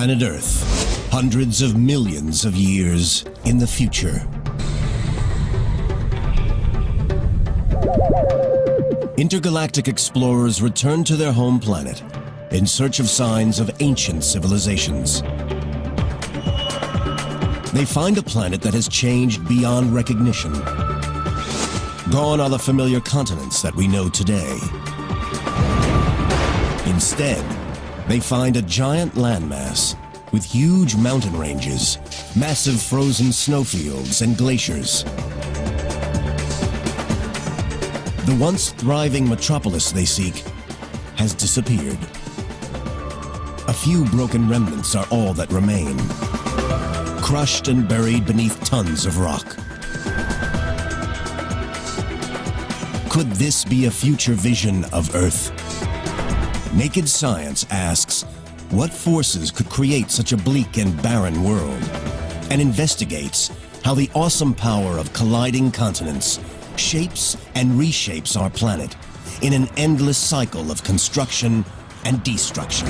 Planet Earth, hundreds of millions of years in the future. Intergalactic explorers return to their home planet in search of signs of ancient civilizations. They find a planet that has changed beyond recognition. Gone are the familiar continents that we know today. Instead, they find a giant landmass with huge mountain ranges, massive frozen snowfields, and glaciers. The once thriving metropolis they seek has disappeared. A few broken remnants are all that remain, crushed and buried beneath tons of rock. Could this be a future vision of Earth? Naked Science asks, what forces could create such a bleak and barren world? And investigates how the awesome power of colliding continents shapes and reshapes our planet in an endless cycle of construction and destruction.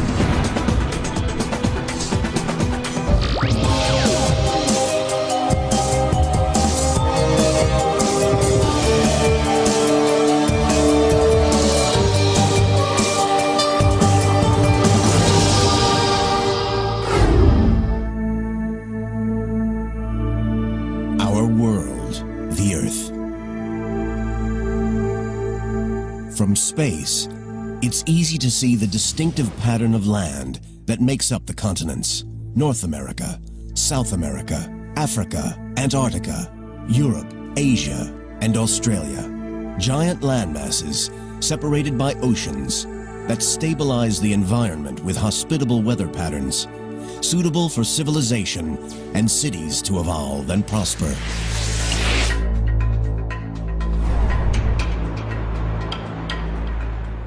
Our world, the Earth. From space, it's easy to see the distinctive pattern of land that makes up the continents: North America, South America, Africa, Antarctica, Europe, Asia, and Australia. Giant landmasses separated by oceans that stabilize the environment with hospitable weather patterns, suitable for civilization and cities to evolve and prosper.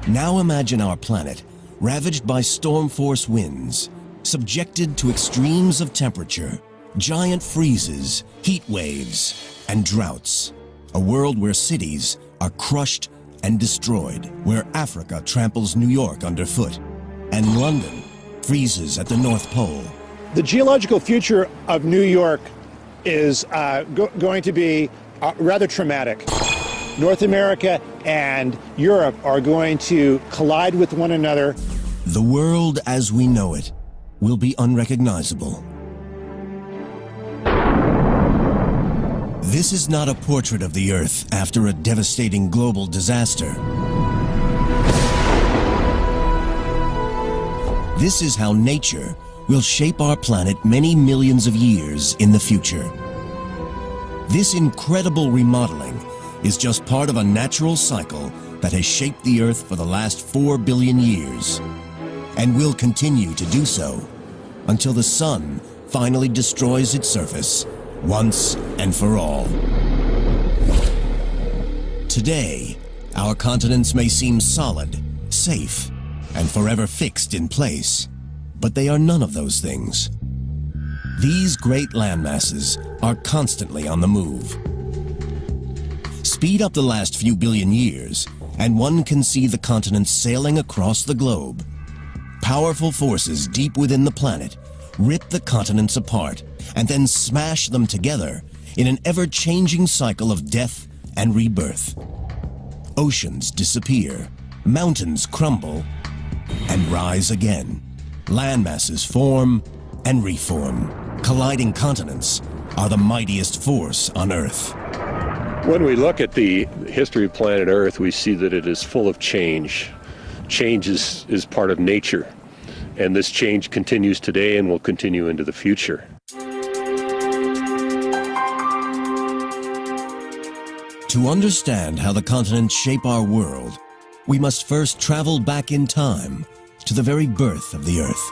Now imagine our planet ravaged by storm force winds, subjected to extremes of temperature, giant freezes, heat waves, and droughts. A world where cities are crushed and destroyed, where Africa tramples New York underfoot, and London freezes at the North Pole. The geological future of New York is going to be rather traumatic. North America and Europe are going to collide with one another. The world as we know it will be unrecognizable. This is not a portrait of the Earth after a devastating global disaster. This is how nature will shape our planet many millions of years in the future. This incredible remodeling is just part of a natural cycle that has shaped the Earth for the last 4 billion years, and will continue to do so until the sun finally destroys its surface once and for all. Today, our continents may seem solid, safe, and forever fixed in place, but they are none of those things. These great landmasses are constantly on the move. Speed up the last few billion years, and one can see the continents sailing across the globe. Powerful forces deep within the planet rip the continents apart and then smash them together in an ever-changing cycle of death and rebirth. Oceans disappear, mountains crumble, and rise again. Landmasses form and reform. Colliding continents are the mightiest force on Earth. When we look at the history of planet Earth, we see that it is full of change. Change is part of nature, and this change continues today and will continue into the future. To understand how the continents shape our world, we must first travel back in time to the very birth of the Earth.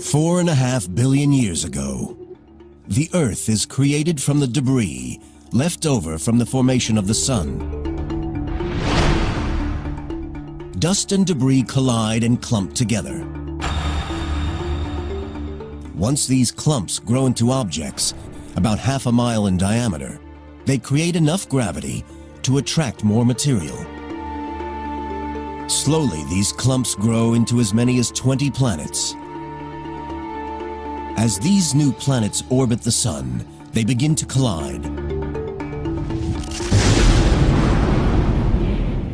4.5 billion years ago, the Earth is created from the debris left over from the formation of the Sun. Dust and debris collide and clump together. Once these clumps grow into objects about half a mile in diameter, they create enough gravity to attract more material. Slowly, these clumps grow into as many as 20 planets. As these new planets orbit the Sun, they begin to collide.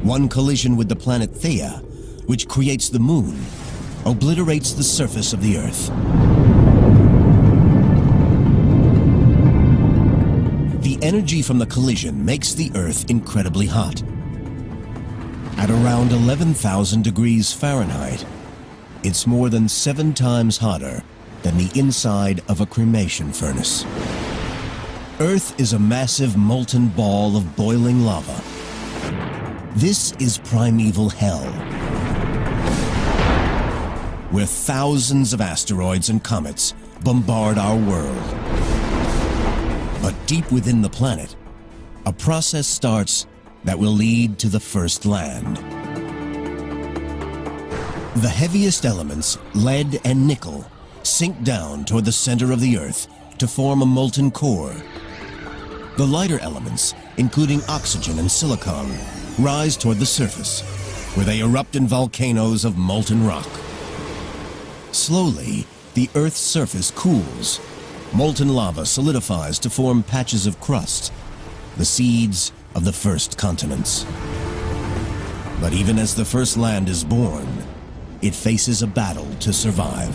One collision with the planet Theia, which creates the Moon, obliterates the surface of the Earth. The energy from the collision makes the Earth incredibly hot. At around 11,000 degrees Fahrenheit, it's more than 7 times hotter than the inside of a cremation furnace. Earth is a massive molten ball of boiling lava. This is primeval hell, where thousands of asteroids and comets bombard our world. But deep within the planet, a process starts that will lead to the first land. The heaviest elements, lead and nickel, sink down toward the center of the Earth to form a molten core. The lighter elements, including oxygen and silicon, rise toward the surface, where they erupt in volcanoes of molten rock. Slowly, the Earth's surface cools. Molten lava solidifies to form patches of crust, the seeds of the first continents. But even as the first land is born, it faces a battle to survive.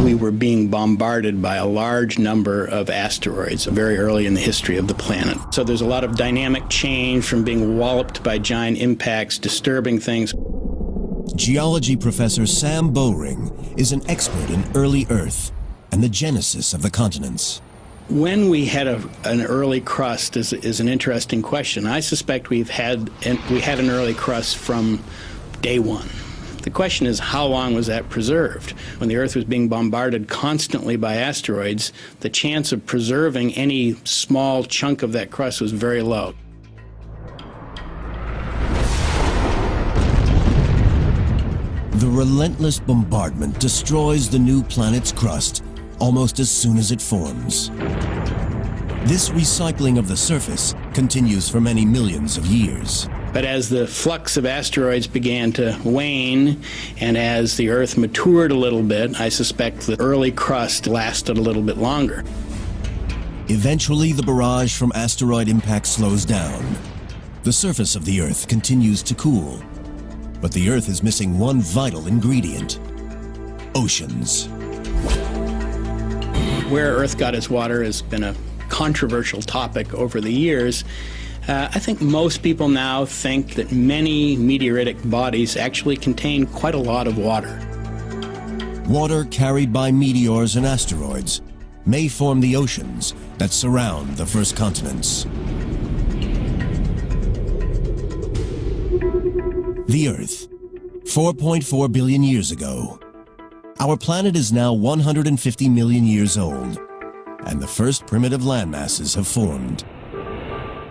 We were being bombarded by a large number of asteroids very early in the history of the planet. So there's a lot of dynamic change from being walloped by giant impacts, disturbing things. Geology professor Sam Bowring is an expert in early Earth and the genesis of the continents. When we had an early crust is an interesting question. I suspect we had an early crust from day one. The question is, how long was that preserved? When the Earth was being bombarded constantly by asteroids, the chance of preserving any small chunk of that crust was very low. The relentless bombardment destroys the new planet's crust almost as soon as it forms. This recycling of the surface continues for many millions of years. But as the flux of asteroids began to wane, and as the Earth matured a little bit, I suspect the early crust lasted a little bit longer. Eventually, the barrage from asteroid impact slows down. The surface of the Earth continues to cool. But the Earth is missing one vital ingredient: oceans. Where Earth got its water has been a controversial topic over the years. I think most people now think that many meteoritic bodies actually contain quite a lot of water. Water carried by meteors and asteroids may form the oceans that surround the first continents. The Earth, 4.4 billion years ago. Our planet is now 150 million years old, and the first primitive landmasses have formed.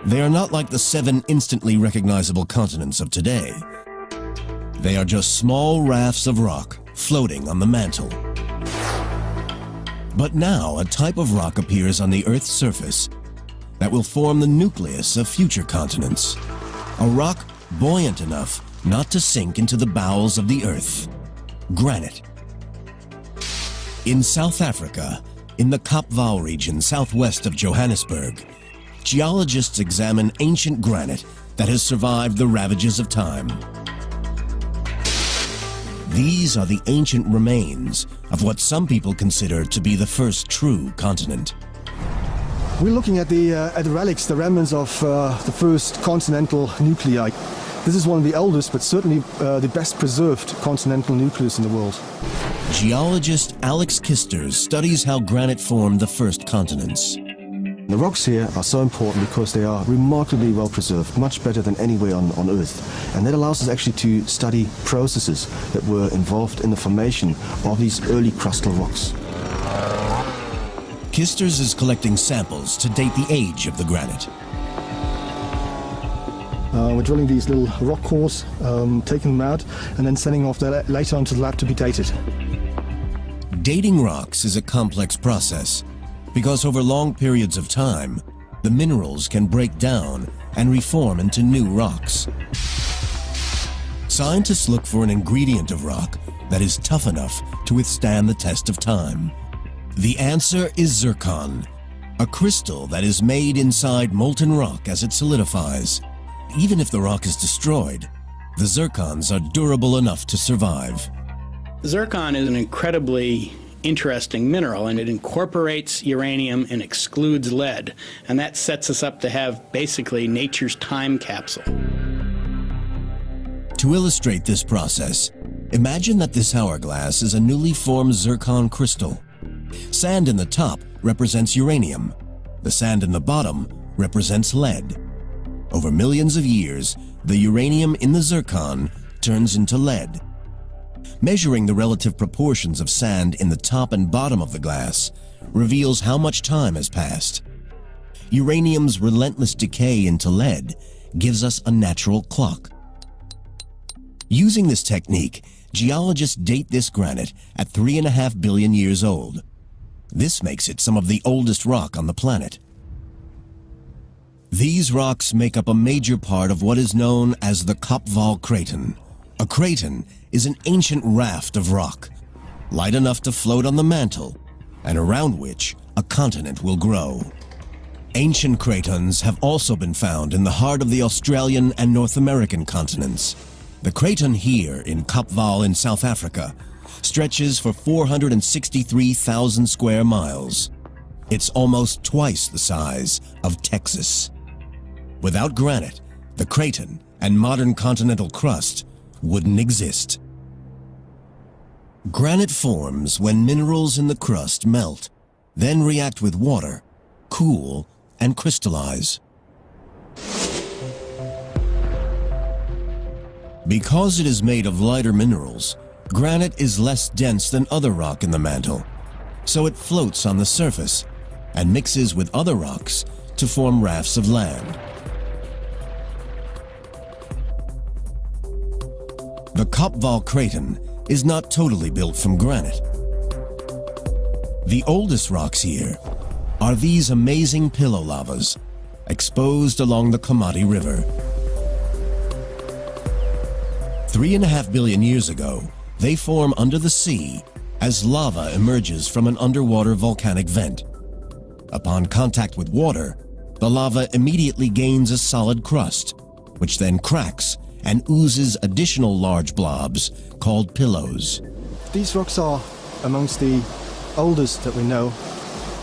They are not like the 7 instantly recognizable continents of today. They are just small rafts of rock floating on the mantle. But now a type of rock appears on the Earth's surface that will form the nucleus of future continents. A rock buoyant enough not to sink into the bowels of the Earth. Granite. In South Africa, in the Kapvau region southwest of Johannesburg, geologists examine ancient granite that has survived the ravages of time. These are the ancient remains of what some people consider to be the first true continent. We're looking at the relics, the remnants of the first continental nuclei. This is one of the oldest, but certainly the best preserved continental nucleus in the world. Geologist Alex Kisters studies how granite formed the first continents. The rocks here are so important because they are remarkably well preserved, much better than anywhere on Earth. And that allows us actually to study processes that were involved in the formation of these early crustal rocks. Kisters is collecting samples to date the age of the granite. We're drilling these little rock cores, taking them out, and then sending off later onto the lab to be dated. Dating rocks is a complex process because over long periods of time, the minerals can break down and reform into new rocks. Scientists look for an ingredient of rock that is tough enough to withstand the test of time. The answer is zircon, a crystal that is made inside molten rock as it solidifies. Even if the rock is destroyed, the zircons are durable enough to survive. Zircon is an incredibly interesting mineral, and it incorporates uranium and excludes lead, and that sets us up to have basically nature's time capsule. To illustrate this process, imagine that this hourglass is a newly formed zircon crystal. Sand in the top represents uranium. The sand in the bottom represents lead. Over millions of years, the uranium in the zircon turns into lead. Measuring the relative proportions of sand in the top and bottom of the glass reveals how much time has passed. Uranium's relentless decay into lead gives us a natural clock. Using this technique, geologists date this granite at 3.5 billion years old. This makes it some of the oldest rock on the planet. These rocks make up a major part of what is known as the Kapval Craton. A craton is an ancient raft of rock, light enough to float on the mantle, and around which a continent will grow. Ancient cratons have also been found in the heart of the Australian and North American continents. The craton here in Kapval in South Africa stretches for 463,000 square miles. It's almost twice the size of Texas. Without granite, the craton and modern continental crust wouldn't exist. Granite forms when minerals in the crust melt, then react with water, cool, and crystallize. Because it is made of lighter minerals, granite is less dense than other rock in the mantle, so it floats on the surface and mixes with other rocks to form rafts of land. The Kapval Craton is not totally built from granite. The oldest rocks here are these amazing pillow lavas exposed along the Komati River. 3.5 billion years ago, they form under the sea as lava emerges from an underwater volcanic vent. Upon contact with water, the lava immediately gains a solid crust, which then cracks and oozes additional large blobs called pillows. These rocks are amongst the oldest that we know.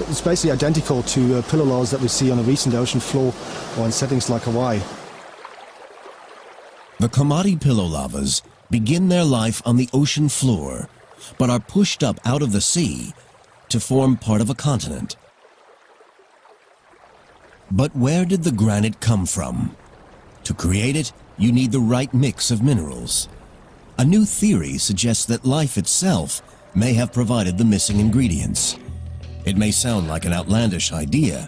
It's basically identical to pillow lavas that we see on a recent ocean floor or in settings like Hawaii. The Komati pillow lavas begin their life on the ocean floor, but are pushed up out of the sea to form part of a continent. But where did the granite come from? To create it, you need the right mix of minerals. A new theory suggests that life itself may have provided the missing ingredients. It may sound like an outlandish idea,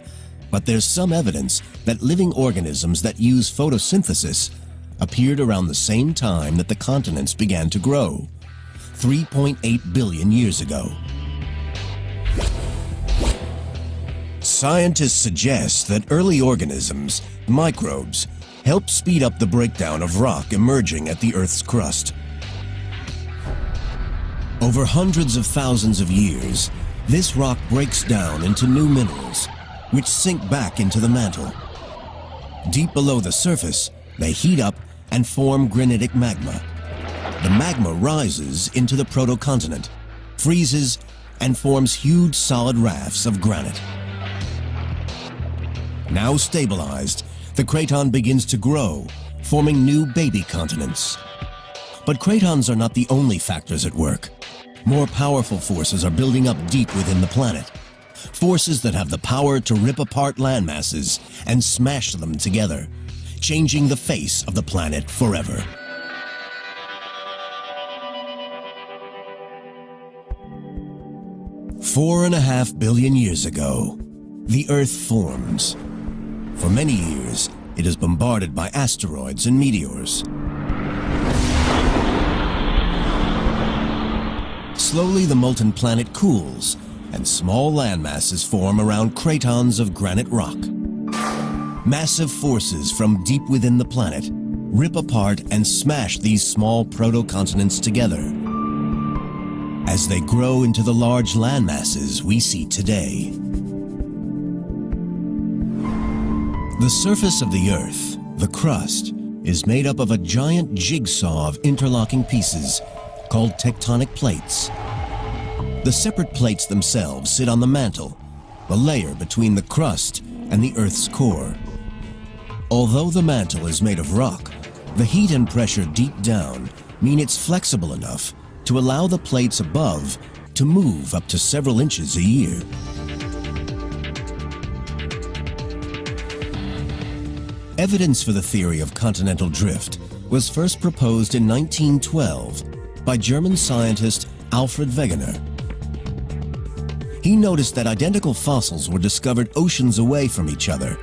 but there's some evidence that living organisms that use photosynthesis appeared around the same time that the continents began to grow, 3.8 billion years ago. Scientists suggest that early organisms, microbes, help speed up the breakdown of rock emerging at the Earth's crust. Over hundreds of thousands of years, this rock breaks down into new minerals, which sink back into the mantle. Deep below the surface, they heat up and form granitic magma. The magma rises into the protocontinent, freezes, and forms huge solid rafts of granite. Now stabilized, the craton begins to grow, forming new baby continents. But cratons are not the only factors at work. More powerful forces are building up deep within the planet. Forces that have the power to rip apart landmasses and smash them together, changing the face of the planet forever. Four and a half billion years ago, the Earth forms. For many years, it is bombarded by asteroids and meteors. Slowly, the molten planet cools, and small landmasses form around cratons of granite rock. Massive forces from deep within the planet rip apart and smash these small proto-continents together as they grow into the large landmasses we see today. The surface of the Earth, the crust, is made up of a giant jigsaw of interlocking pieces called tectonic plates. The separate plates themselves sit on the mantle, the layer between the crust and the Earth's core. Although the mantle is made of rock, the heat and pressure deep down mean it's flexible enough to allow the plates above to move up to several inches a year. Evidence for the theory of continental drift was first proposed in 1912 by German scientist Alfred Wegener. He noticed that identical fossils were discovered oceans away from each other.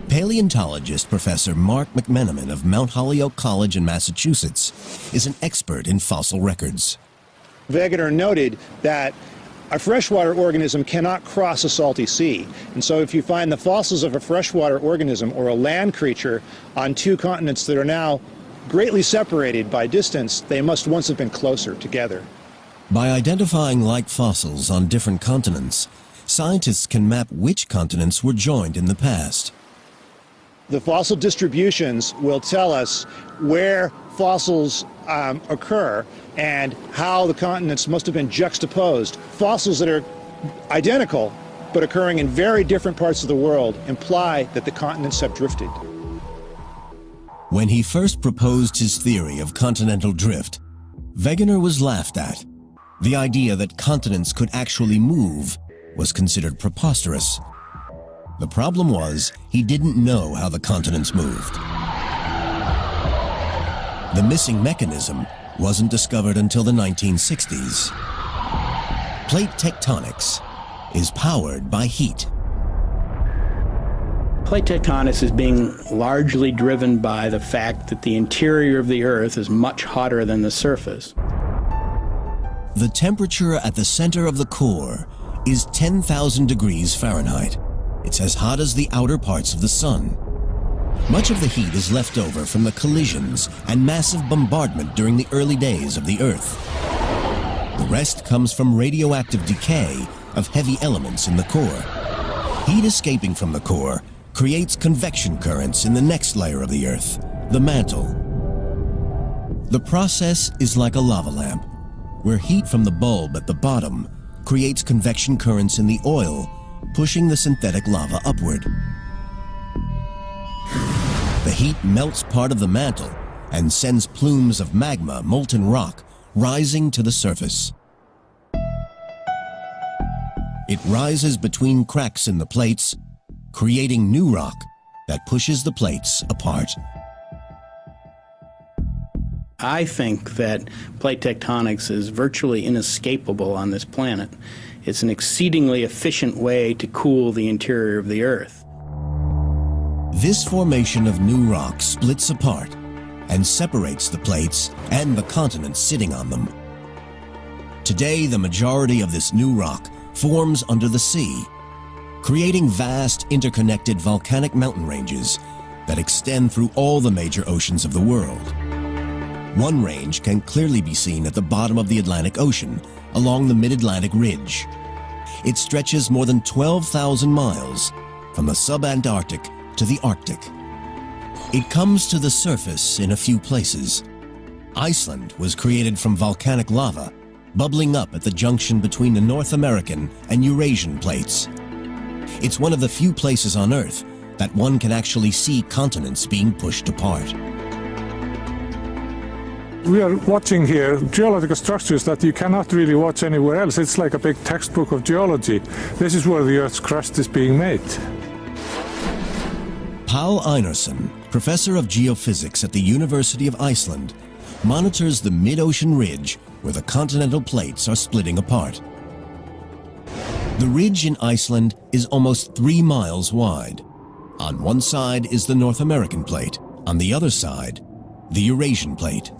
Paleontologist Professor Mark McMenamin of Mount Holyoke College in Massachusetts is an expert in fossil records. Wegener noted that a freshwater organism cannot cross a salty sea. And so if you find the fossils of a freshwater organism or a land creature on two continents that are now greatly separated by distance, they must once have been closer together. By identifying like fossils on different continents, scientists can map which continents were joined in the past. The fossil distributions will tell us where fossils occur and how the continents must have been juxtaposed. Fossils that are identical but occurring in very different parts of the world imply that the continents have drifted. When he first proposed his theory of continental drift, Wegener was laughed at. The idea that continents could actually move was considered preposterous. The problem was, he didn't know how the continents moved. The missing mechanism wasn't discovered until the 1960s. Plate tectonics is powered by heat. Plate tectonics is being largely driven by the fact that the interior of the Earth is much hotter than the surface. The temperature at the center of the core is 10,000 degrees Fahrenheit. It's as hot as the outer parts of the sun. Much of the heat is left over from the collisions and massive bombardment during the early days of the Earth. The rest comes from radioactive decay of heavy elements in the core. Heat escaping from the core creates convection currents in the next layer of the Earth, the mantle. The process is like a lava lamp, where heat from the bulb at the bottom creates convection currents in the oil, pushing the synthetic lava upward. The heat melts part of the mantle and sends plumes of magma, molten rock, rising to the surface. It rises between cracks in the plates, creating new rock that pushes the plates apart. I think that plate tectonics is virtually inescapable on this planet. It's an exceedingly efficient way to cool the interior of the Earth. This formation of new rock splits apart and separates the plates and the continents sitting on them. Today, the majority of this new rock forms under the sea, creating vast interconnected volcanic mountain ranges that extend through all the major oceans of the world. One range can clearly be seen at the bottom of the Atlantic Ocean, along the Mid-Atlantic Ridge. It stretches more than 12,000 miles from the subantarctic to the Arctic. It comes to the surface in a few places. Iceland was created from volcanic lava, bubbling up at the junction between the North American and Eurasian plates. It's one of the few places on Earth that one can actually see continents being pushed apart. We are watching here geological structures that you cannot really watch anywhere else. It's like a big textbook of geology. This is where the Earth's crust is being made. Paul Einarsson, professor of geophysics at the University of Iceland, monitors the mid-ocean ridge where the continental plates are splitting apart. The ridge in Iceland is almost 3 miles wide. On one side is the North American plate, on the other side, the Eurasian plate.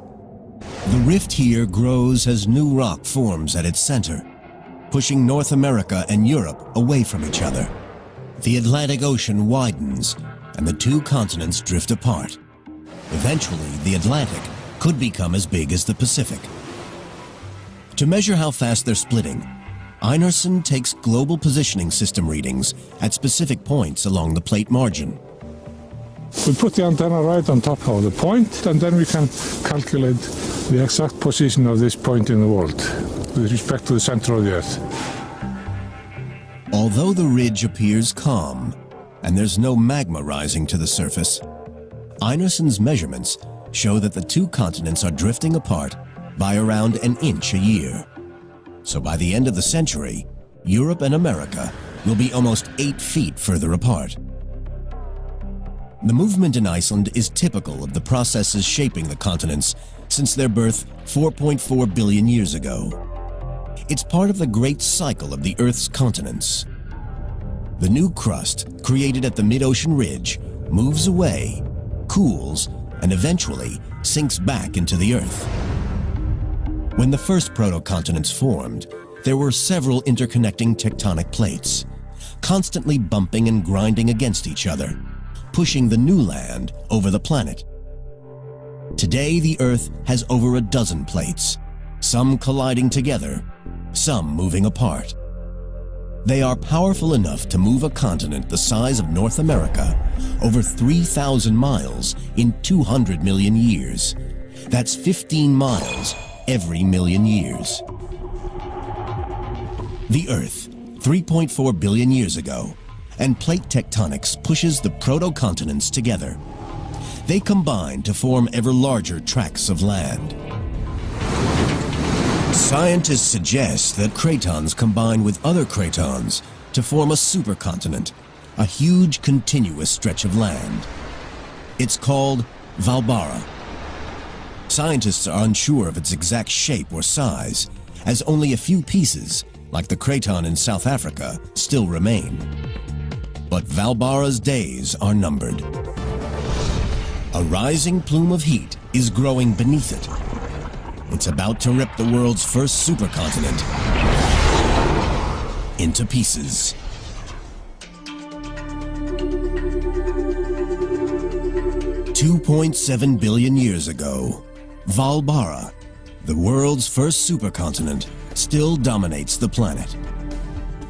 The rift here grows as new rock forms at its center, pushing North America and Europe away from each other. The Atlantic Ocean widens, and the two continents drift apart. Eventually, the Atlantic could become as big as the Pacific. To measure how fast they're splitting, Einarsson takes global positioning system readings at specific points along the plate margin. We put the antenna right on top of the point, and then we can calculate the exact position of this point in the world with respect to the center of the Earth. Although the ridge appears calm, and there's no magma rising to the surface, Einarsson's measurements show that the two continents are drifting apart by around an inch a year. So by the end of the century, Europe and America will be almost 8 feet further apart. The movement in Iceland is typical of the processes shaping the continents since their birth 4.4 billion years ago. It's part of the great cycle of the Earth's continents. The new crust, created at the mid-ocean ridge, moves away, cools, and eventually sinks back into the Earth. When the first proto-continents formed, there were several interconnecting tectonic plates, constantly bumping and grinding against each other, pushing the new land over the planet. Today, the Earth has over a dozen plates, some colliding together, some moving apart. They are powerful enough to move a continent the size of North America over 3,000 miles in 200 million years. That's 15 miles every million years. The Earth, 3.4 billion years ago, and plate tectonics pushes the proto-continents together. They combine to form ever larger tracts of land. Scientists suggest that cratons combine with other cratons to form a supercontinent, a huge continuous stretch of land. It's called Hvalbara. Scientists are unsure of its exact shape or size, as only a few pieces, like the craton in South Africa, still remain. But Hvalbara's days are numbered. A rising plume of heat is growing beneath it. It's about to rip the world's first supercontinent into pieces. $2.7 billion years ago, Hvalbara, the world's first supercontinent, still dominates the planet.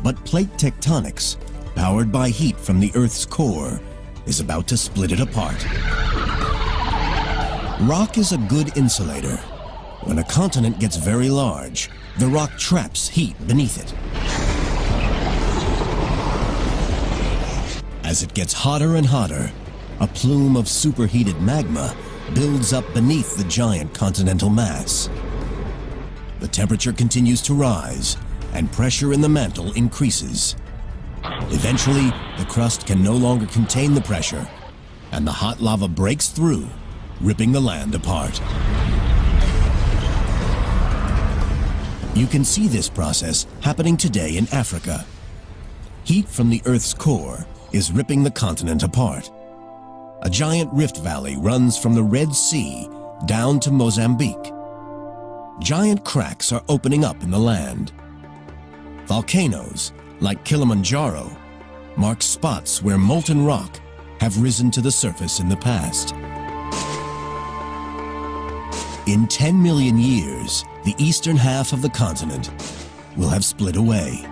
But plate tectonics, powered by heat from the Earth's core, is about to split it apart. Rock is a good insulator. When a continent gets very large, the rock traps heat beneath it. As it gets hotter and hotter, a plume of superheated magma builds up beneath the giant continental mass. The temperature continues to rise, and pressure in the mantle increases. Eventually, the crust can no longer contain the pressure, and the hot lava breaks through, ripping the land apart. You can see this process happening today in Africa. Heat from the Earth's core is ripping the continent apart. A giant rift valley runs from the Red Sea down to Mozambique. Giant cracks are opening up in the land. Volcanoes, like Kilimanjaro, mark spots where molten rock have risen to the surface in the past. In 10 million years, the eastern half of the continent will have split away.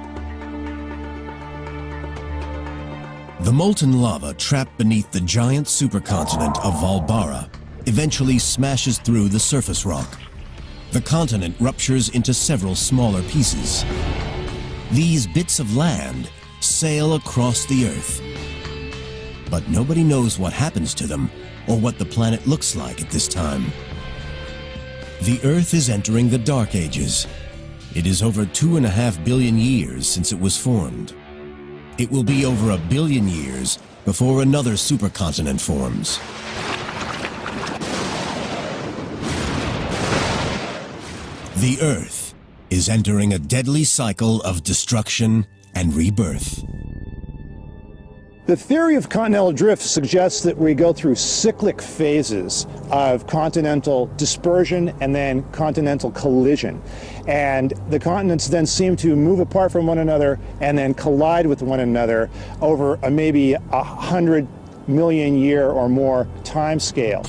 The molten lava trapped beneath the giant supercontinent of Hvalbara eventually smashes through the surface rock. The continent ruptures into several smaller pieces. These bits of land sail across the Earth. But nobody knows what happens to them or what the planet looks like at this time. The Earth is entering the Dark Ages. It is over 2.5 billion years since it was formed. It will be over 1 billion years before another supercontinent forms. The Earth is entering a deadly cycle of destruction and rebirth. The theory of continental drift suggests that we go through cyclic phases of continental dispersion and then continental collision. And the continents then seem to move apart from one another and then collide with one another over maybe 100 million year or more time scale.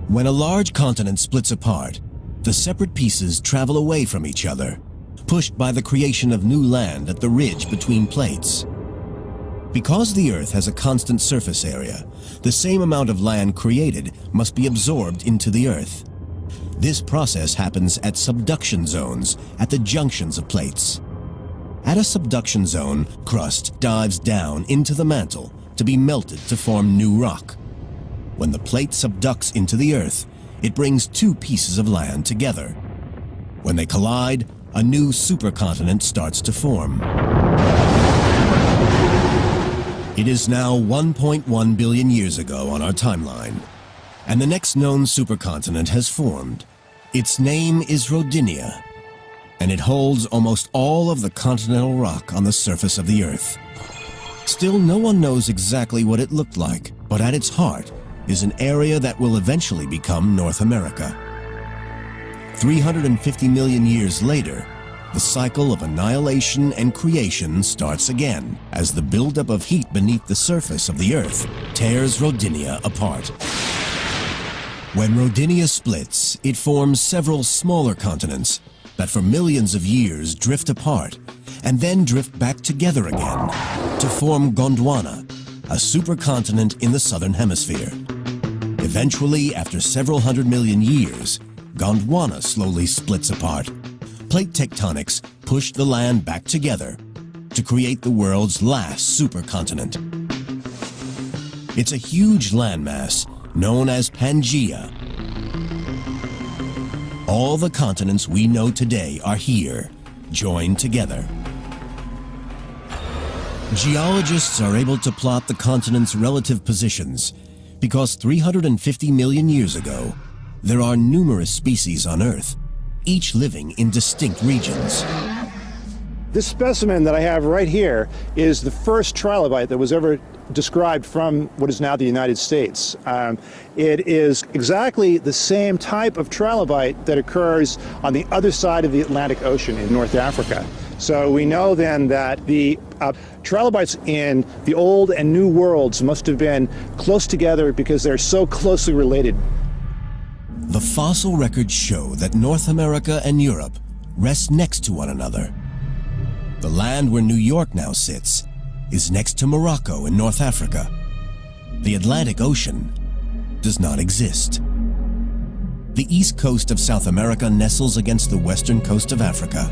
When a large continent splits apart, the separate pieces travel away from each other, pushed by the creation of new land at the ridge between plates. Because the Earth has a constant surface area, the same amount of land created must be absorbed into the Earth. This process happens at subduction zones at the junctions of plates. At a subduction zone, crust dives down into the mantle to be melted to form new rock. When the plate subducts into the Earth, it brings two pieces of land together. When they collide, a new supercontinent starts to form. It is now 1.1 billion years ago on our timeline, and the next known supercontinent has formed. Its name is Rodinia, and it holds almost all of the continental rock on the surface of the Earth. Still, no one knows exactly what it looked like, but at its heart is an area that will eventually become North America. 350 million years later, the cycle of annihilation and creation starts again as the buildup of heat beneath the surface of the Earth tears Rodinia apart. When Rodinia splits, it forms several smaller continents that for millions of years drift apart and then drift back together again to form Gondwana, a supercontinent in the southern hemisphere. Eventually, after several hundred million years, Gondwana slowly splits apart. Plate tectonics pushed the land back together to create the world's last supercontinent. It's a huge landmass known as Pangaea. All the continents we know today are here, joined together. Geologists are able to plot the continents' relative positions because 350 million years ago, there are numerous species on Earth, each living in distinct regions. This specimen that I have right here is the first trilobite that was ever described from what is now the United States. It is exactly the same type of trilobite that occurs on the other side of the Atlantic Ocean in North Africa. So we know then that the trilobites in the old and new worlds must have been close together because they're so closely related. The fossil records show that North America and Europe rest next to one another. The land where New York now sits is next to Morocco in North Africa. The Atlantic Ocean does not exist. The east coast of South America nestles against the western coast of Africa,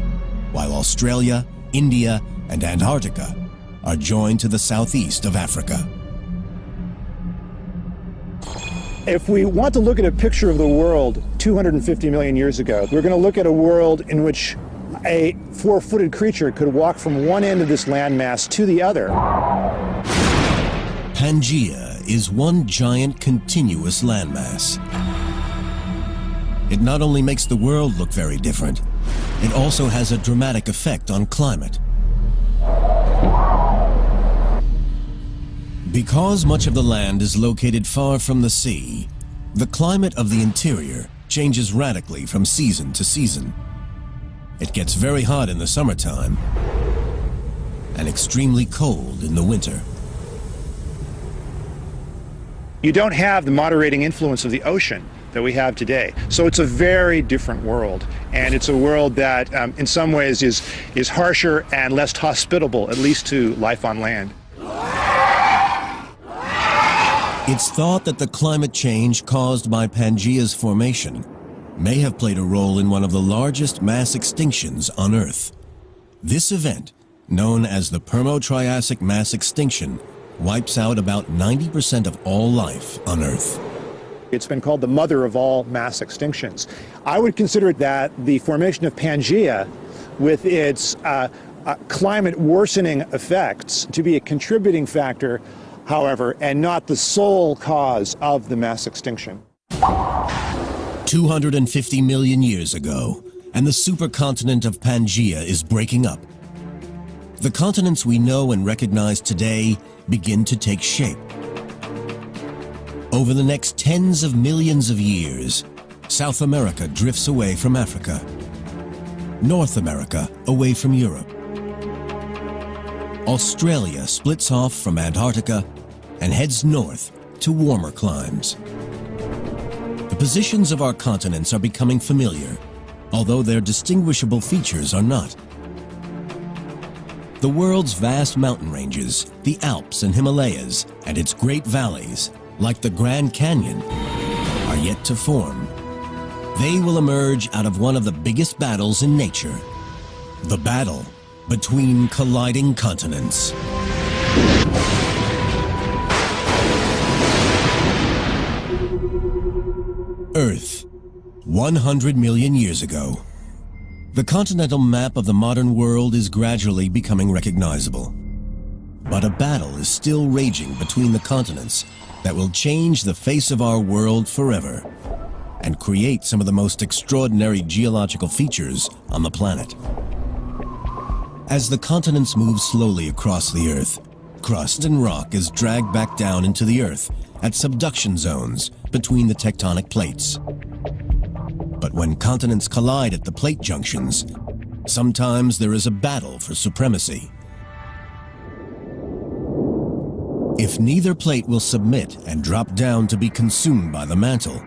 while Australia, India, and Antarctica are joined to the southeast of Africa. If we want to look at a picture of the world 250 million years ago, we're going to look at a world in which a four-footed creature could walk from one end of this landmass to the other. Pangaea is one giant continuous landmass. It not only makes the world look very different, it also has a dramatic effect on climate. Because much of the land is located far from the sea, the climate of the interior changes radically from season to season. It gets very hot in the summertime and extremely cold in the winter. You don't have the moderating influence of the ocean that we have today. So it's a very different world, and it's a world that in some ways is harsher and less hospitable, at least to life on land. It's thought that the climate change caused by Pangaea's formation may have played a role in one of the largest mass extinctions on Earth. This event, known as the Permo-Triassic mass extinction, wipes out about 90% of all life on Earth. It's been called the mother of all mass extinctions. I would consider that the formation of Pangaea, with its climate worsening effects, to be a contributing factor, however, and not the sole cause of the mass extinction. 250 million years ago, and the supercontinent of Pangaea is breaking up. The continents we know and recognize today begin to take shape. Over the next tens of millions of years, South America drifts away from Africa, North America away from Europe. Australia splits off from Antarctica, and heads north to warmer climes. The positions of our continents are becoming familiar, although their distinguishable features are not. The world's vast mountain ranges, the Alps and Himalayas, and its great valleys, like the Grand Canyon, are yet to form. They will emerge out of one of the biggest battles in nature, the battle between colliding continents. Earth, 100 million years ago. The continental map of the modern world is gradually becoming recognizable. But a battle is still raging between the continents that will change the face of our world forever and create some of the most extraordinary geological features on the planet. As the continents move slowly across the Earth, crust and rock is dragged back down into the Earth at subduction zones between the tectonic plates. But when continents collide at the plate junctions, sometimes there is a battle for supremacy. If neither plate will submit and drop down to be consumed by the mantle,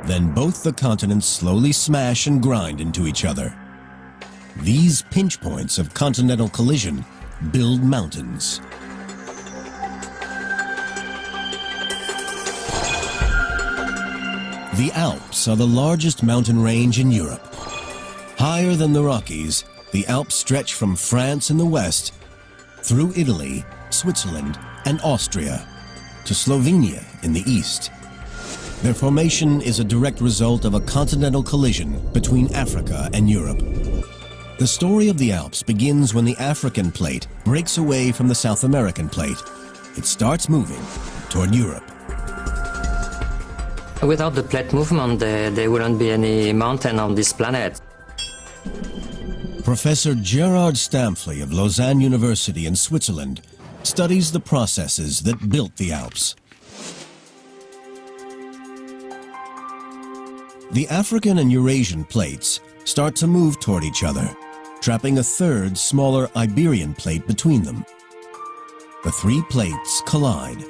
then both the continents slowly smash and grind into each other. These pinch points of continental collision build mountains. The Alps are the largest mountain range in Europe. Higher than the Rockies, the Alps stretch from France in the west through Italy, Switzerland, and Austria to Slovenia in the east. Their formation is a direct result of a continental collision between Africa and Europe. The story of the Alps begins when the African plate breaks away from the South American plate. It starts moving toward Europe. Without the plate movement, there wouldn't be any mountain on this planet. Professor Gerard Stamfli of Lausanne University in Switzerland studies the processes that built the Alps. The African and Eurasian plates start to move toward each other, trapping a third, smaller Iberian plate between them. The three plates collide.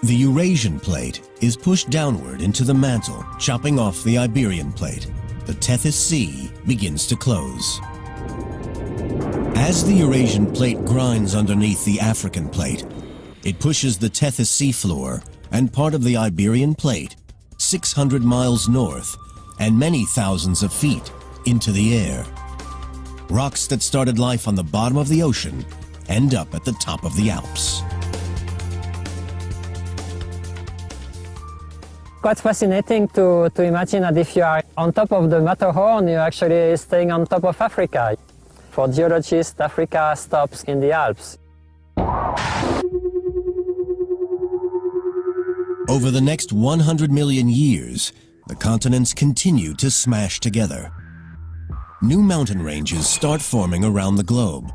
The Eurasian plate is pushed downward into the mantle, chopping off the Iberian plate. The Tethys Sea begins to close. As the Eurasian plate grinds underneath the African plate, it pushes the Tethys Sea floor and part of the Iberian plate 600 miles north and many thousands of feet into the air. Rocks that started life on the bottom of the ocean end up at the top of the Alps. Quite fascinating to imagine that if you are on top of the Matterhorn, you're actually staying on top of Africa. For geologists, Africa stops in the Alps. Over the next 100 million years, the continents continue to smash together. New mountain ranges start forming around the globe.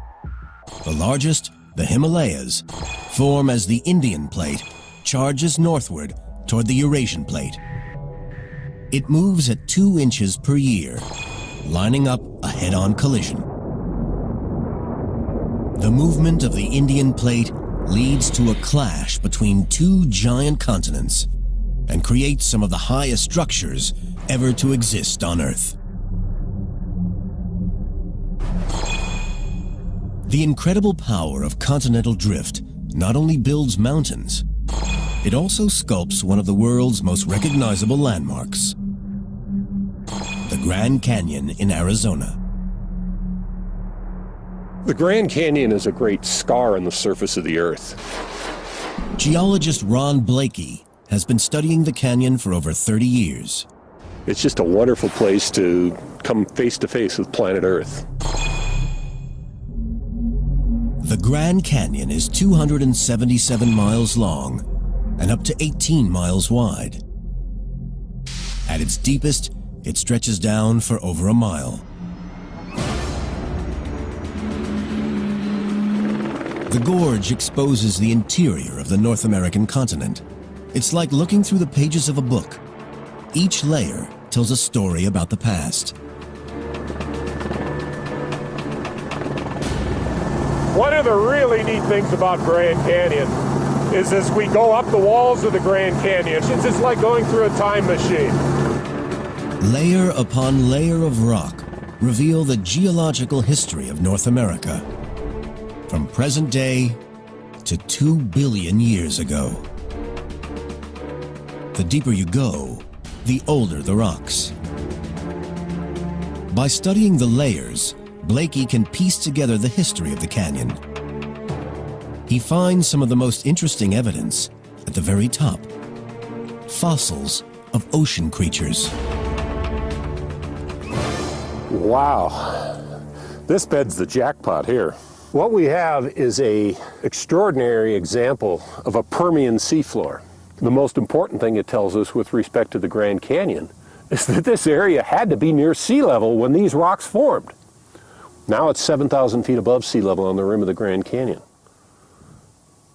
The largest, the Himalayas, form as the Indian plate charges northward toward the Eurasian plate. It moves at 2 inches per year, lining up a head-on collision. The movement of the Indian plate leads to a clash between two giant continents and creates some of the highest structures ever to exist on Earth. The incredible power of continental drift not only builds mountains, it also sculpts one of the world's most recognizable landmarks, the Grand Canyon in Arizona. The Grand Canyon is a great scar on the surface of the Earth. Geologist Ron Blakey has been studying the canyon for over 30 years. It's just a wonderful place to come face to face with planet Earth. The Grand Canyon is 277 miles long and up to 18 miles wide. At its deepest, it stretches down for over a mile. The gorge exposes the interior of the North American continent. It's like looking through the pages of a book. Each layer tells a story about the past. One of the really neat things about Grand Canyon is as we go up the walls of the Grand Canyon, it's just like going through a time machine. Layer upon layer of rock reveal the geological history of North America, from present day to 2 billion years ago. The deeper you go, the older the rocks. By studying the layers, Blakey can piece together the history of the canyon. He finds some of the most interesting evidence at the very top. Fossils of ocean creatures. Wow, this bed's the jackpot here. What we have is an extraordinary example of a Permian seafloor. The most important thing it tells us with respect to the Grand Canyon is that this area had to be near sea level when these rocks formed. Now it's 7,000 feet above sea level on the rim of the Grand Canyon.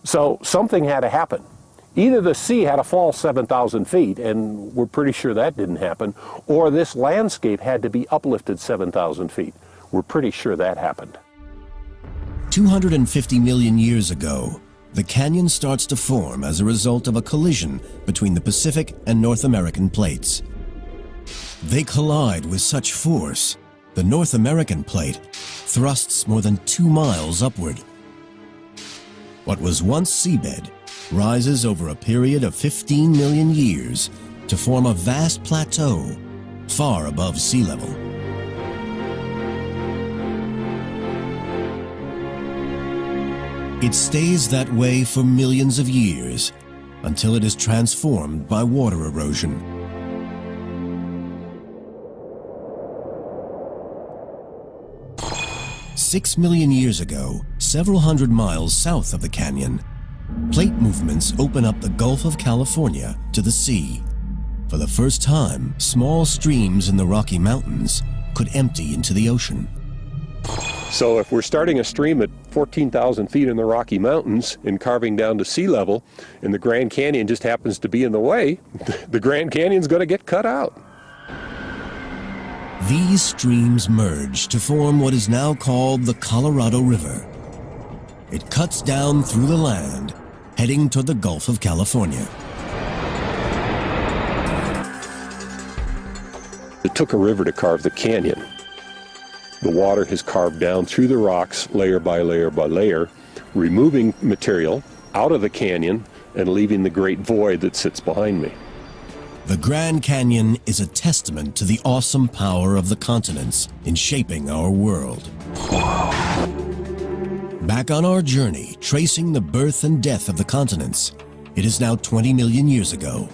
So something had to happen. Either the sea had to fall 7,000 feet, and we're pretty sure that didn't happen, or this landscape had to be uplifted 7,000 feet. We're pretty sure that happened. 250 million years ago, the canyon starts to form as a result of a collision between the Pacific and North American plates. They collide with such force, the North American plate thrusts more than 2 miles upward. What was once seabed rises over a period of 15 million years to form a vast plateau far above sea level. It stays that way for millions of years until it is transformed by water erosion. "6 million years ago, several hundred miles south of the canyon, plate movements open up the Gulf of California to the sea. For the first time, small streams in the Rocky Mountains could empty into the ocean. So if we're starting a stream at 14,000 feet in the Rocky Mountains and carving down to sea level, and the Grand Canyon just happens to be in the way, the Grand Canyon's going to get cut out. These streams merge to form what is now called the Colorado River. It cuts down through the land, heading toward the Gulf of California. It took a river to carve the canyon. The water has carved down through the rocks layer by layer by layer, removing material out of the canyon and leaving the great void that sits behind me. The Grand Canyon is a testament to the awesome power of the continents in shaping our world. Back on our journey, tracing the birth and death of the continents, it is now 20 million years ago.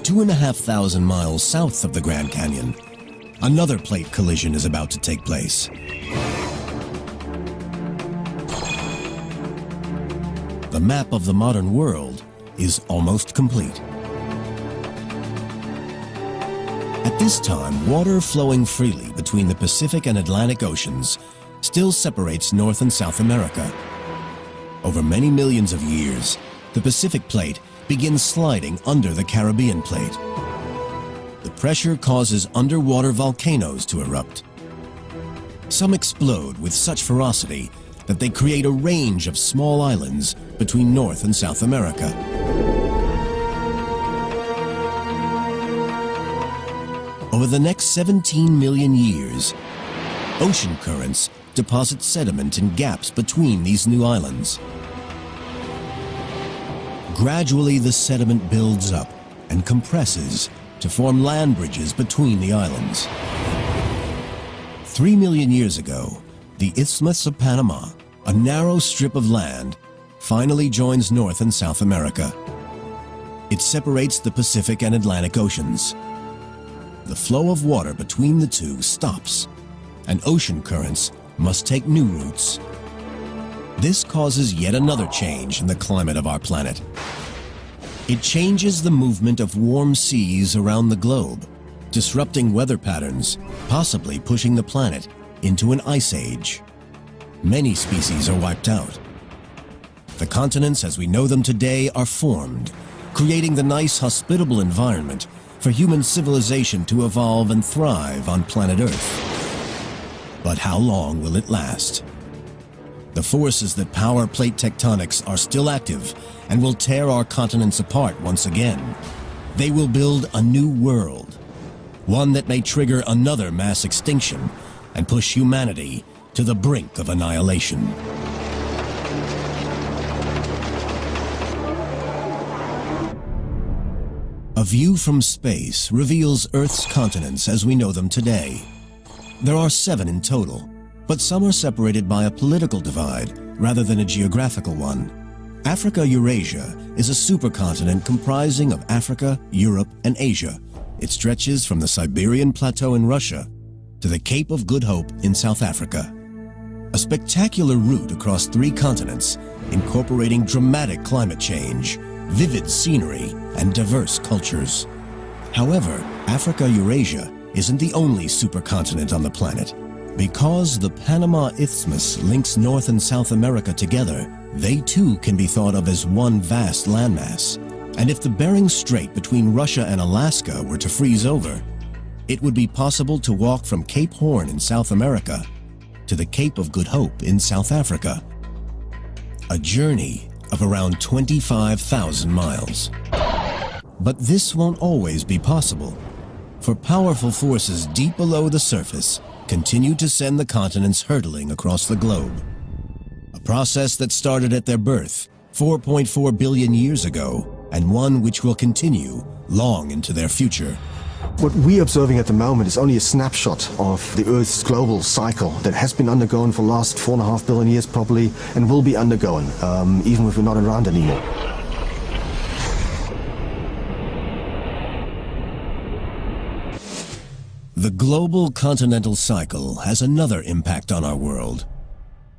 2,500 miles south of the Grand Canyon, another plate collision is about to take place. The map of the modern world is almost complete. At this time, water flowing freely between the Pacific and Atlantic Oceans still separates North and South America. Over many millions of years, the Pacific Plate begins sliding under the Caribbean Plate. The pressure causes underwater volcanoes to erupt. Some explode with such ferocity that they create a range of small islands between North and South America. Over the next 17 million years, ocean currents deposit sediment in gaps between these new islands. Gradually, the sediment builds up and compresses to form land bridges between the islands. 3 million years ago, the Isthmus of Panama, a narrow strip of land, finally joins North and South America. It separates the Pacific and Atlantic Oceans. The flow of water between the two stops, and ocean currents must take new routes. This causes yet another change in the climate of our planet. It changes the movement of warm seas around the globe, disrupting weather patterns, possibly pushing the planet into an ice age. Many species are wiped out. The continents as we know them today are formed, creating the nice, hospitable environment for human civilization to evolve and thrive on planet Earth. But how long will it last? The forces that power plate tectonics are still active and will tear our continents apart once again. They will build a new world, one that may trigger another mass extinction and push humanity to the brink of annihilation. A view from space reveals Earth's continents as we know them today. There are 7 in total, but some are separated by a political divide rather than a geographical one. Africa-Eurasia is a supercontinent comprising of Africa, Europe, and Asia. It stretches from the Siberian Plateau in Russia to the Cape of Good Hope in South Africa. A spectacular route across 3 continents, incorporating dramatic climate change, vivid scenery, and diverse cultures. However, Africa-Eurasia isn't the only supercontinent on the planet. Because the Panama Isthmus links North and South America together, they too can be thought of as one vast landmass. And if the Bering Strait between Russia and Alaska were to freeze over, it would be possible to walk from Cape Horn in South America to the Cape of Good Hope in South Africa. A journey of around 25,000 miles. But this won't always be possible, for powerful forces deep below the surface continue to send the continents hurtling across the globe. A process that started at their birth 4.4 billion years ago, and one which will continue long into their future. What we're observing at the moment is only a snapshot of the Earth's global cycle that has been undergoing for the last 4.5 billion years probably, and will be undergoing, even if we're not around anymore. The global continental cycle has another impact on our world.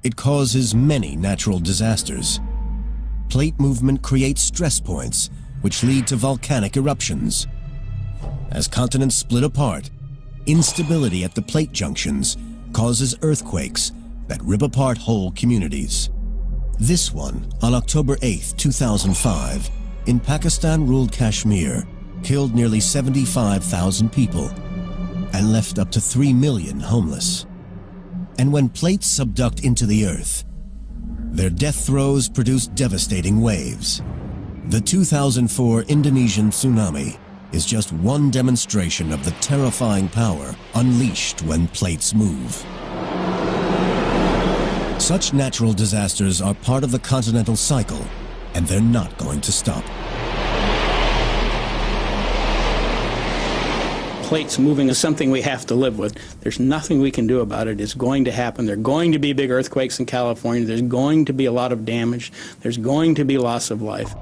It causes many natural disasters. Plate movement creates stress points, which lead to volcanic eruptions. As continents split apart, instability at the plate junctions causes earthquakes that rip apart whole communities. This one, on October 8, 2005, in Pakistan-ruled Kashmir, killed nearly 75,000 people and left up to 3 million homeless. And when plates subduct into the earth, their death throes produce devastating waves. The 2004 Indonesian tsunami is just one demonstration of the terrifying power unleashed when plates move. Such natural disasters are part of the continental cycle, and they're not going to stop. Plates moving is something we have to live with. There's nothing we can do about it. It's going to happen. There are going to be big earthquakes in California. There's going to be a lot of damage. There's going to be loss of life.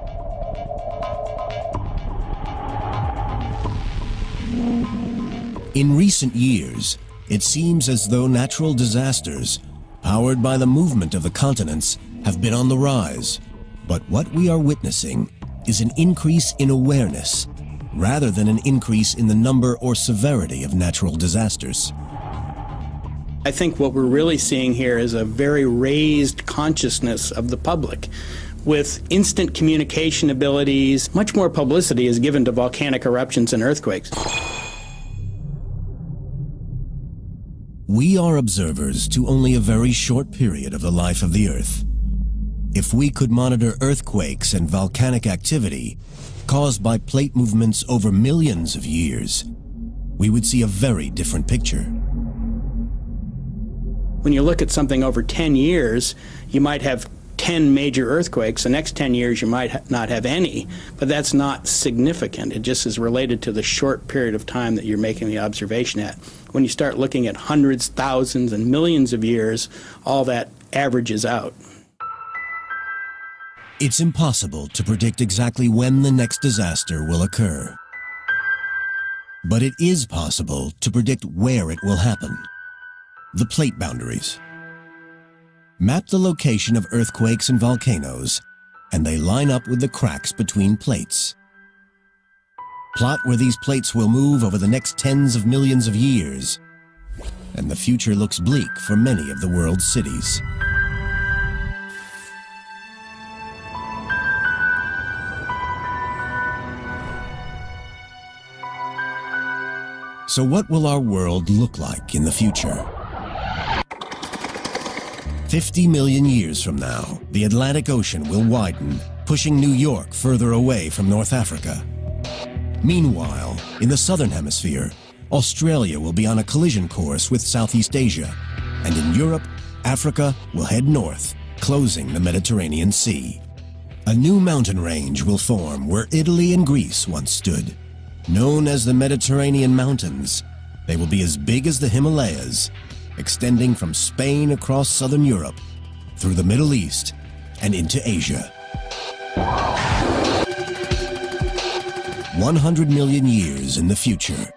In recent years, it seems as though natural disasters, powered by the movement of the continents, have been on the rise. But what we are witnessing is an increase in awareness, rather than an increase in the number or severity of natural disasters. I think what we're really seeing here is a very raised consciousness of the public. With instant communication abilities, much more publicity is given to volcanic eruptions and earthquakes. We are observers to only a very short period of the life of the Earth. If we could monitor earthquakes and volcanic activity caused by plate movements over millions of years, we would see a very different picture. When you look at something over 10 years, you might have 10 major earthquakes. The next 10 years you might not have any, but that's not significant. It just is related to the short period of time that you're making the observation at. When you start looking at hundreds, thousands, and millions of years, all that averages out. It's impossible to predict exactly when the next disaster will occur. But it is possible to predict where it will happen. The plate boundaries. Map the location of earthquakes and volcanoes, and they line up with the cracks between plates. Plot where these plates will move over the next tens of millions of years, and the future looks bleak for many of the world's cities. So what will our world look like in the future? 50 million years from now, the Atlantic Ocean will widen, pushing New York further away from North Africa. Meanwhile, in the southern hemisphere, Australia will be on a collision course with Southeast Asia, and in Europe, Africa will head north, closing the Mediterranean Sea. A new mountain range will form where Italy and Greece once stood. Known as the Mediterranean Mountains, they will be as big as the Himalayas, extending from Spain across southern Europe, through the Middle East, and into Asia. 100 million years in the future,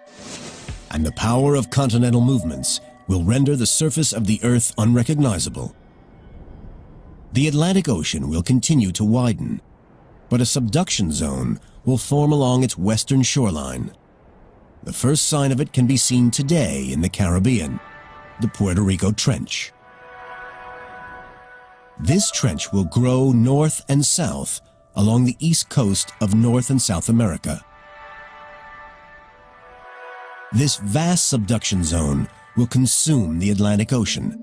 and the power of continental movements will render the surface of the Earth unrecognizable. The Atlantic Ocean will continue to widen, but a subduction zone will form along its western shoreline. The first sign of it can be seen today in the Caribbean, the Puerto Rico Trench. This trench will grow north and south along the east coast of North and South America. This vast subduction zone will consume the Atlantic Ocean,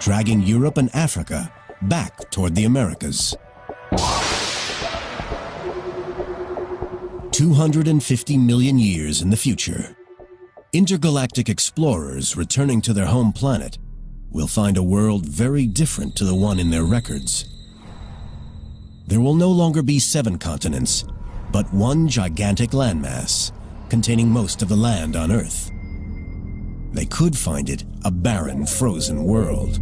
dragging Europe and Africa back toward the Americas. 250 million years in the future, intergalactic explorers returning to their home planet will find a world very different to the one in their records. There will no longer be 7 continents, but one gigantic landmass containing most of the land on Earth. They could find it a barren, frozen world.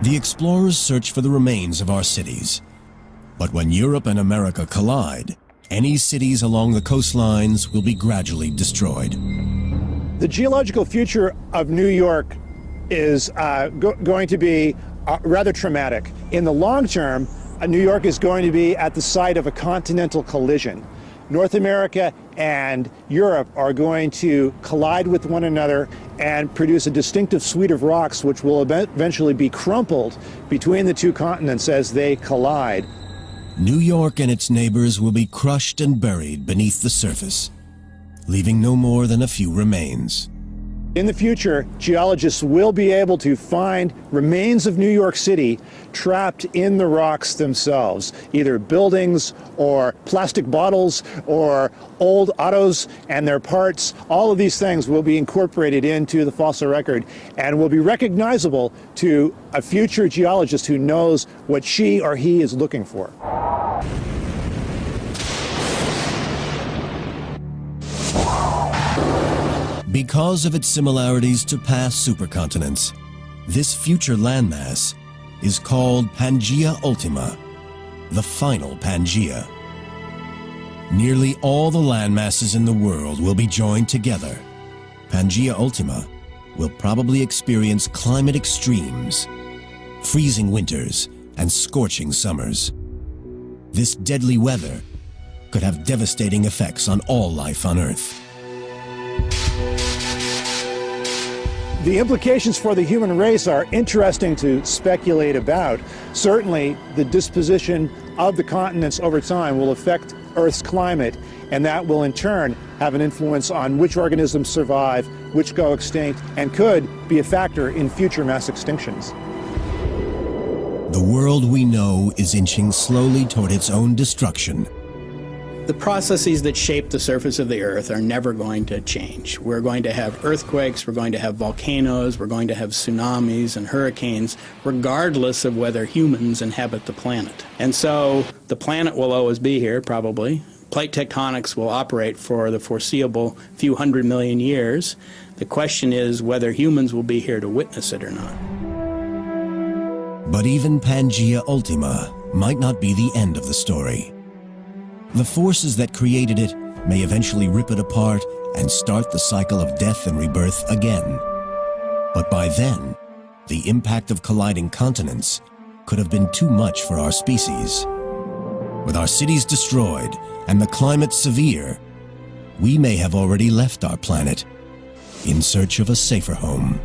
The explorers search for the remains of our cities, but when Europe and America collide, any cities along the coastlines will be gradually destroyed. The geological future of New York is going to be rather traumatic. In the long term, New York is going to be at the site of a continental collision. North America and Europe are going to collide with one another and produce a distinctive suite of rocks which will eventually be crumpled between the two continents as they collide. New York and its neighbors will be crushed and buried beneath the surface, leaving no more than a few remains. In the future, geologists will be able to find remains of New York City trapped in the rocks themselves, either buildings or plastic bottles or old autos and their parts. All of these things will be incorporated into the fossil record and will be recognizable to a future geologist who knows what she or he is looking for. Because of its similarities to past supercontinents, this future landmass is called Pangaea Ultima, the final Pangaea. Nearly all the landmasses in the world will be joined together. Pangaea Ultima will probably experience climate extremes, freezing winters and scorching summers. This deadly weather could have devastating effects on all life on Earth. The implications for the human race are interesting to speculate about. Certainly, the disposition of the continents over time will affect Earth's climate, and that will in turn have an influence on which organisms survive, which go extinct, and could be a factor in future mass extinctions. The world we know is inching slowly toward its own destruction. The processes that shape the surface of the Earth are never going to change. We're going to have earthquakes, we're going to have volcanoes, we're going to have tsunamis and hurricanes, regardless of whether humans inhabit the planet. And so the planet will always be here, probably. Plate tectonics will operate for the foreseeable few 100 million years. The question is whether humans will be here to witness it or not. But even Pangaea Ultima might not be the end of the story. The forces that created it may eventually rip it apart and start the cycle of death and rebirth again. But by then, the impact of colliding continents could have been too much for our species. With our cities destroyed and the climate severe, we may have already left our planet in search of a safer home.